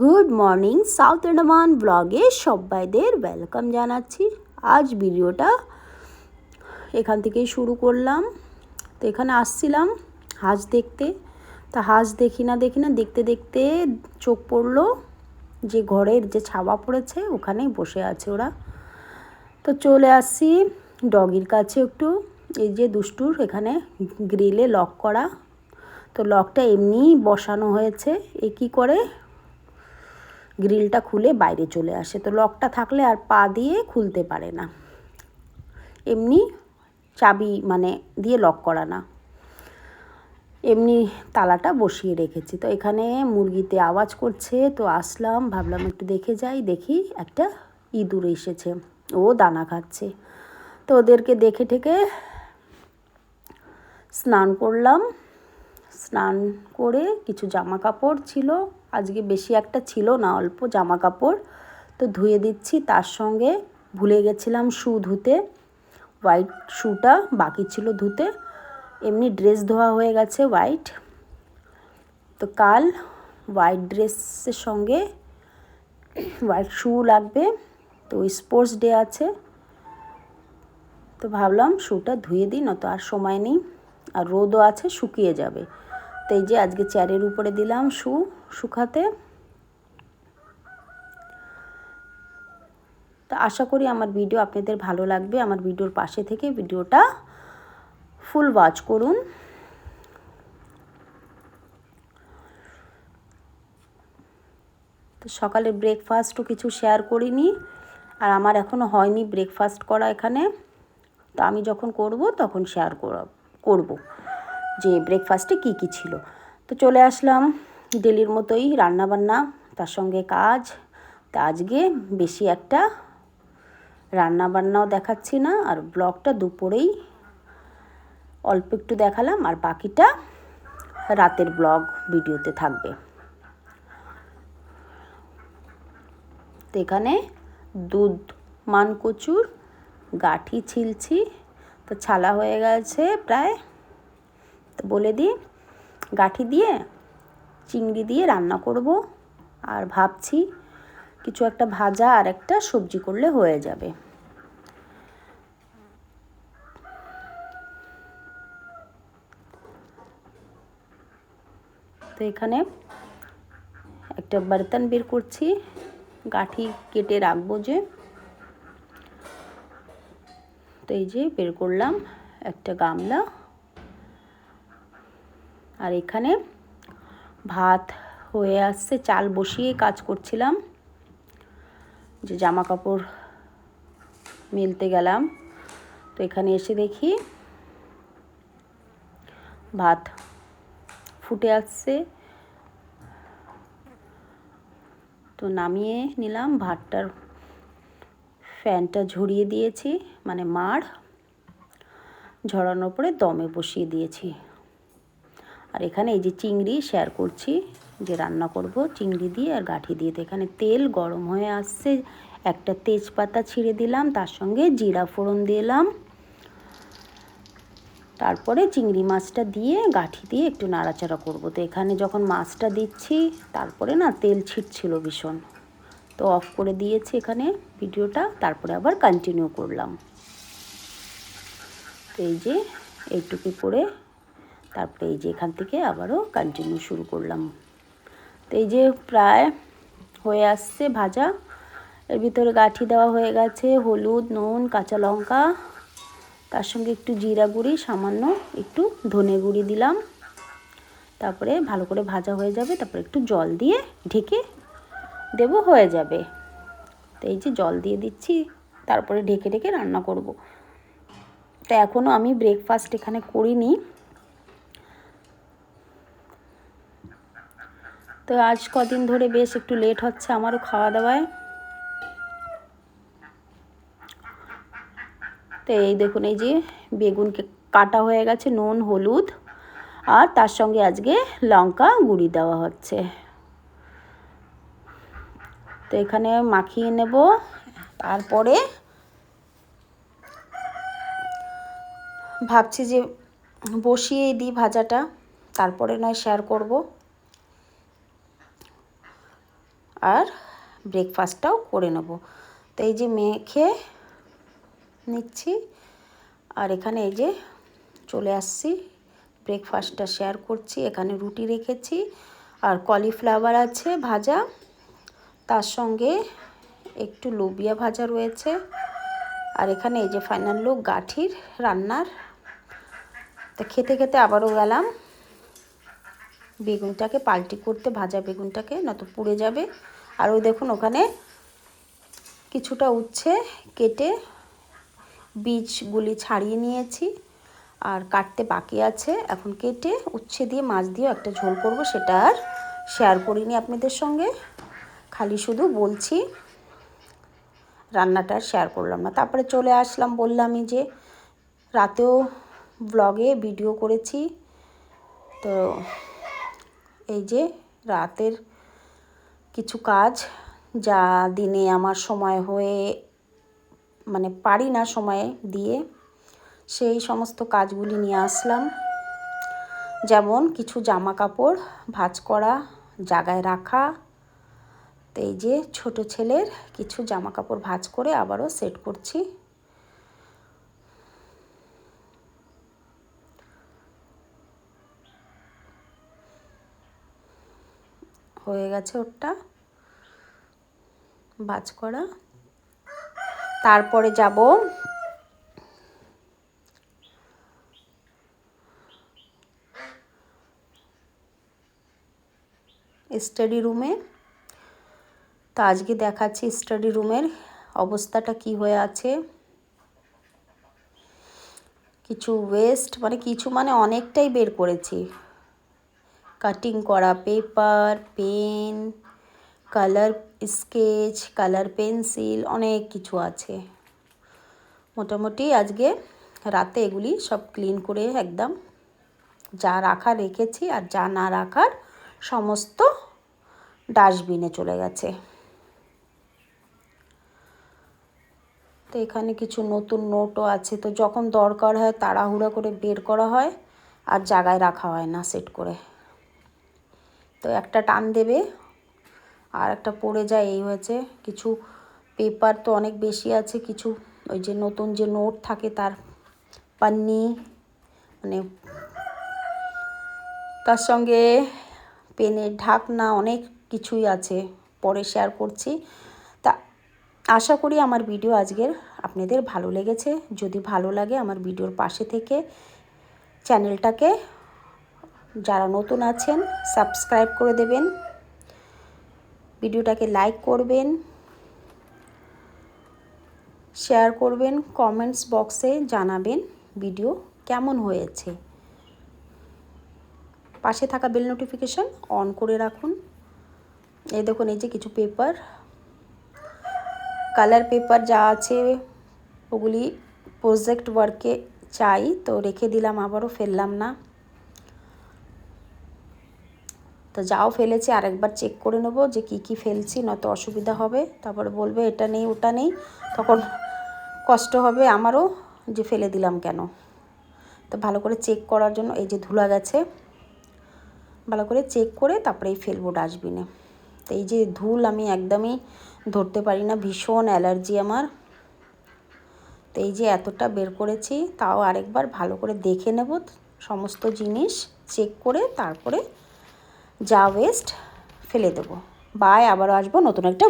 Good morning south Andaman ব্লগে সবাইদের welcome জানাচ্ছি। আজ ভিডিওটা এখান থেকেই শুরু করলাম। তো এখানে আসছিলাম হাঁস দেখতে। তা হাঁস দেখি না দেখতে দেখতে চোখ পড়লো যে ঘরের যে ছাওয়া পড়েছে ওখানেই বসে আছে ওরা। তো চলে আসছি ডগির কাছে একটু। এই যে দুষ্টুর এখানে গ্রিলে লক করা, তো লকটা এমনিই বসানো হয়েছে। এ কী করে গ্রিলটা খুলে বাইরে চলে আসে, তো লকটা থাকলে আর পা দিয়ে খুলতে পারে না, এমনি চাবি দিয়ে লক করা না, এমনি তালাটা বসিয়ে রেখেছি। তো এখানে মুরগিতে আওয়াজ করছে, তো আসলাম, ভাবলাম একটু দেখে যাই। দেখি একটা ইঁদুর এসেছে, ও দানা খাচ্ছে। তো ওদেরকে দেখে ঠেকে স্নান করলাম। স্নান করে কিছু জামা কাপড় ছিল, আজকে বেশি একটা ছিল না, অল্প জামা কাপড়, তো ধুয়ে দিচ্ছি। তার সঙ্গে ভুলে গেছিলাম শু ধুতে, হোয়াইট শুটা বাকি ছিল ধুতে। এমনি ড্রেস ধোয়া হয়ে গেছে হোয়াইট, তো কাল হোয়াইট ড্রেসের সঙ্গে হোয়াইট শু লাগবে, তো স্পোর্টস ডে আছে, তো ভাবলাম শুটা ধুয়ে দিই, নয়তো আর সময় নেই, আর রোদও আছে, শুকিয়ে যাবে। তো এই যে আজকে চেয়ারের উপরে দিলাম শু শুকাতে। তো আশা করি আমার ভিডিও আপনাদের ভালো লাগবে। আমার ভিডিওর পাশে থেকে ভিডিওটা ফুল ওয়াচ করুন। তো সকালে ব্রেকফাস্টও কিছু শেয়ার করিনি, আর আমার এখনও হয়নি ব্রেকফাস্ট করা এখানে। তো আমি যখন করব তখন শেয়ার করব যে ব্রেকফাস্টে কী কী ছিল। তো চলে আসলাম ডেলির মতোই রান্নাবান্না, তার সঙ্গে কাজ। তা আজকে বেশি একটা রান্নাবান্নাও দেখাচ্ছি না, আর ব্লগটা দুপুরেই অল্প একটু দেখালাম, আর বাকিটা রাতের ব্লগ ভিডিওতে থাকবে। তো এখানে দুধ মান কচুর গাঠি ছিলছি, তো ছালা হয়ে গেছে প্রায়। তো বলে দিই, গাঠি দিয়ে চিংড়ি দিয়ে রান্না করব, আর ভাবছি কিছু একটা ভাজা আর একটা সবজি করলে হয়ে যাবে। তো এখানে একটা বর্তন বের করছি, গাঠি কেটে রাখবো যে। তো এই যে বের করলাম একটা গামলা, আর এখানে ভাত হয়ে আসছে, চাল বসিয়ে কাজ করছিলাম, যে জামা কাপড় মেলতে গেলাম। তো এখানে এসে দেখি ভাত ফুটে আসছে, তো নামিয়ে নিলাম। ভাতটার ফ্যানটা ঝরিয়ে দিয়েছি, মাড় ঝরানোর পরে দমে বসিয়ে দিয়েছি। আর এখানে এই যে চিংড়ি শেয়ার করছি, যে রান্না করব চিংড়ি দিয়ে আর গাঠি দিয়ে। তো এখানে তেল গরম হয়ে আসছে, একটা তেজপাতা ছিঁড়ে দিলাম, তার সঙ্গে জিরা ফোড়ন দিলাম, তারপরে চিংড়ি মাছটা দিয়ে গাঠি দিয়ে একটু নাড়াচাড়া করব। তো এখানে যখন মাছটা দিচ্ছি তারপরে না তেল ছিটছিল ভীষণ, তো অফ করে দিয়েছি এখানে ভিডিওটা, তারপরে আবার কন্টিনিউ করলাম। তো এই যে এইটুকু করে তারপরে এই যে এখান থেকে আবারও কন্টিনিউ শুরু করলাম। তো এই যে প্রায় হয়ে আসছে ভাজা, এর ভিতরে গাঠি দেওয়া হয়ে গেছে, হলুদ, নুন, কাঁচা লঙ্কা, তার সঙ্গে একটু জিরা গুঁড়ি, সামান্য একটু ধনে গুঁড়ি দিলাম। তারপরে ভালো করে ভাজা হয়ে যাবে, তারপরে একটু জল দিয়ে ঢেকে দেব, হয়ে যাবে। তো এই যে জল দিয়ে দিচ্ছি, তারপরে ঢেকে ঢেকে রান্না করব। তো এখনও আমি ব্রেকফাস্ট এখানে করিনি। তো আজ কদিন ধরে বেশ একটু লেট হচ্ছে আমারও খাওয়া দাওয়ায়। তো এই দেখুন, এই যে বেগুনকে কাটা হয়ে গেছে, নুন, হলুদ, আর তার সঙ্গে আজকে লঙ্কা গুঁড়ি দেওয়া হচ্ছে। তো এখানে মাখিয়ে নেব, তারপরে ভাবছি যে বসিয়ে দিই ভাজাটা, তারপরে নয় শেয়ার করব। আর ব্রেকফাস্টটাও করে নেব। তো এই যে মেখে নিচ্ছি, আর এখানে এই যে চলে আসছি, ব্রেকফাস্টটা শেয়ার করছি। এখানে রুটি রেখেছি আর কলিফ্লাওয়ার আছে ভাজা, তার সঙ্গে একটু লোবিয়া ভাজা রয়েছে। আর এখানে এই যে ফাইনাল লুক গাঠির রান্নার। তো খেতে খেতে আবারও গেলাম বেগুনটাকে পাল্টি করতে, ভাজা বেগুনটাকে, নয়তো পুড়ে যাবে। আর ওই দেখুন ওখানে কিছুটা উচ্ছে কেটে বীজগুলি ছাড়িয়ে নিয়েছি, আর কাটতে বাকি আছে। এখন কেটে উচ্ছে দিয়ে মাছ দিয়েও একটা ঝোল করব, সেটা আর শেয়ার করিনি আপনাদের সঙ্গে, খালি শুধু বলছি, রান্নাটা শেয়ার করলাম না। তারপরে চলে আসলাম, বললামই যে রাতেও ব্লগে ভিডিও করেছি। তো এই যে রাতের কিছু কাজ যা দিনে আমার সময় হয়ে মানে পারি না সময় দিয়ে, সেই সমস্ত কাজগুলি নিয়ে আসলাম। যেমন কিছু জামা কাপড় ভাঁজ করা, জায়গায় রাখা। তো এই যে ছোট ছেলের কিছু জামা কাপড় ভাঁজ করে আবারও সেট করছি। হয়ে গেছে ওটা ভাঁজ করা। তারপরে যাব স্টাডি রুমে। তো আজকে দেখাচ্ছি স্টাডি রুমের অবস্থাটা কি হয়ে আছে। কিছু ওয়েস্ট মানে অনেকটাই বের করেছি। কাটিং করা paper, pen, colour sketch, colour pencil, অনেক কিছু আছে। মোটামুটি আজকে রাতে এগুলি সব ক্লিন করে একদম যা রাখার রেখেছি, আর যা না রাখার সমস্ত ডাস্টবিনে চলে গেছে। তো এখানে কিছু নতুন নোটও আছে, তো যখন দরকার হয় তাড়াহুড়া করে বের করা হয়, আর জায়গায় রাখা হয় না সেট করে। তো একটা টান দেবে আর একটা পড়ে যায়, এই হয়েছে। কিছু পেপার তো অনেক বেশি আছে, কিছু ওই যে নতুন যে নোট থাকে তার পান্নি, মানে তার সঙ্গে পেনের ঢাকনা, অনেক কিছুই আছে, পরে শেয়ার করছি। তা আশা করি আমার ভিডিও আজকের আপনাদের ভালো লেগেছে। যদি ভালো লাগে আমার ভিডিওর পাশে থেকে চ্যানেলটাকে যারা নতুন আছেন সাবস্ক্রাইব করে দেবেন, ভিডিওটাকে লাইক করবেন, শেয়ার করবেন, কমেন্টস বক্সে জানাবেন ভিডিও কেমন হয়েছে। পাশে থাকা বেল নোটিফিকেশন অন করে রাখুন। এই দেখুন এই যে কিছু পেপার, কালার পেপার যা আছে ওগুলি প্রজেক্ট ওয়ার্কে চাই, তো রেখে দিলাম, আবারও ফেললাম না। তো যাও ফেলেছি আরেকবার চেক করে নেবো যে কি কি ফেলছি, নয়তো অসুবিধা হবে। তারপরে বলবে এটা নেই ওটা নেই, তখন কষ্ট হবে আমারও যে ফেলে দিলাম কেন। তো ভালো করে চেক করার জন্য এই যে ধুলা গেছে, ভালো করে চেক করে তারপরেই ফেলবো ডাস্টবিনে। তো এই যে ধুল আমি একদমই ধরতে পারি না, ভীষণ অ্যালার্জি আমার। তো এই যে এতটা বের করেছি, তাও আরেকবার ভালো করে দেখে নেব সমস্ত জিনিস, চেক করে তারপরে যা ওয়েস্ট ফেলে দেবো। বাই, আবারও আসবো নতুন একটা